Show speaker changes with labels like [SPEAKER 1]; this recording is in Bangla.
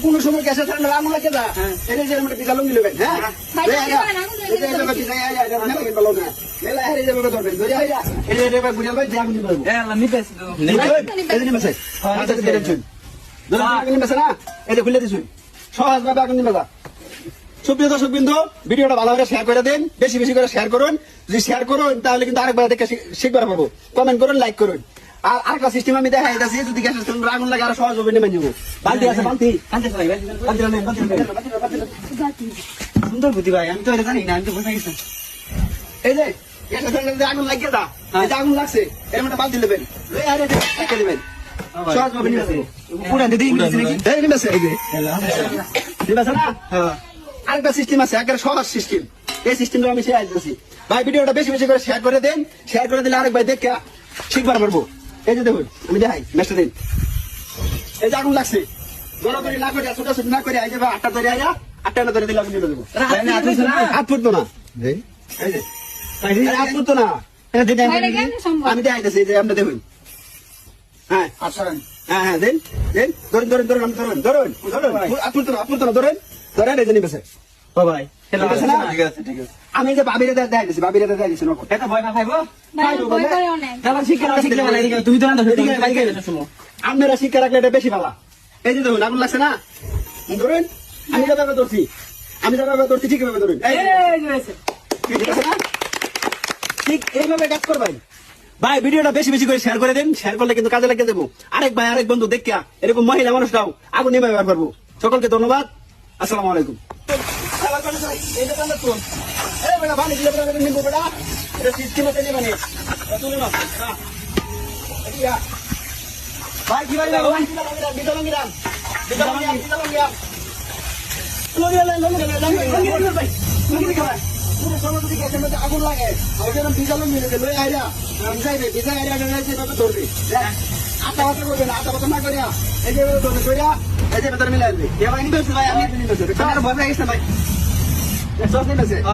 [SPEAKER 1] কোন সময় গ্যাসের ঠান্ডা আঙুল লাগে যা বিজা লুঙ্গি নেবেন। হ্যাঁ খুলে দিছুন সহজ ভাবে আগুন নিবে যা। সুপ্রিয় দর্শক বিন্দু, ভিডিওটা ভালোভাবে শেয়ার করে দিন, বেশি বেশি করে শেয়ার করুন। যদি শেয়ার করুন তাহলে কিন্তু আরেকবার দেখে শিখবার পাবো। কমেন্ট করুন, লাইক করুন। আর আরেকটা সিস্টেম আমি দেখাই দিচ্ছি, যদি গ্যাসের সিলিন্ডার আগুন লাগে আরো সহজ হবে নেমে যাবো। বালতি আছে, বালতি সুন্দর বুদ্ধি ভাই, আমি তো এটা জানি না, আমি তো বুঝে গেছি। এই যে গ্যাসের সিলিন্ডারে আগুন লাগিয়ে দা, এই যে আগুন লাগছে এর মধ্যে বালতি নেবেন, রেখে দেবেন, সহজ ভাবে নিয়ে যাবো। পুরা দিদি আরেকটা সিস্টেম আছে, একেবারে সহজ সিস্টেম। এই সিস্টেমটা আমি শেয়ার দিচ্ছি ভাই। ভিডিওটা বেশি বেশি করে শেয়ার করে দেন, শেয়ার করে দিলে আরেক ভাই দেখে শিখবার পারবো। এই যে দেখুন আমি দেখাই মেসটা দিন। এই যে আগুন লাগছে, দৌড়াদৌড়ি না করে ছোটাছুটি না করে, এই যে আটটা ধরে আয়া আটটা ধরে দিলে আগুন নিয়ে দেবো। হাত ফুটতো না, হাত ফুটতো না, আমি দেখাইতেছি যে আমরা দেখুন। হ্যাঁ হ্যাঁ হ্যাঁ দেন দেন, ধরুন ধরুন ধরুন, আমি ধরুন ধরুন ধরুন, হাত ফুটতো না, হাত ফুটতো না, ধরেন ধরেন, এই যে নিবেছে ভাই। আমি যে বাবিরে দেখাইতেছি, বাবিরে দেখাইতেছি আপনারা শিক্ষা রাখলে এটা বেশি ভালো। এই যে দেখুন আগুন লাগছে না, ধরুন আমি যা ব্যবহার করছি, আমি যা ব্যবহার করছি ঠিকভাবে ধরুন, ঠিক এইভাবে কাজ করবেন ভাই। ভিডিওটা বেশি বেশি করে শেয়ার করে দেন, শেয়ার করলে কিন্তু কাজে লাগিয়ে দেবো। আরেক ভাই আরেক বন্ধু দেখা এরকম মহিলা মানুষটাও আগুন নিয়ে ব্যবহার করবো। সকলকে ধন্যবাদ, আসসালামু আলাইকুম। ভাই কি ভাই আগুন লাগে আটা বাতা করবে না, আটা বাতা না করিয়া এই যে করিয়া এই যে ভেতরে মিলাই আসবে। ভাই আমি ভয় পেয়ে গেছে ভাই।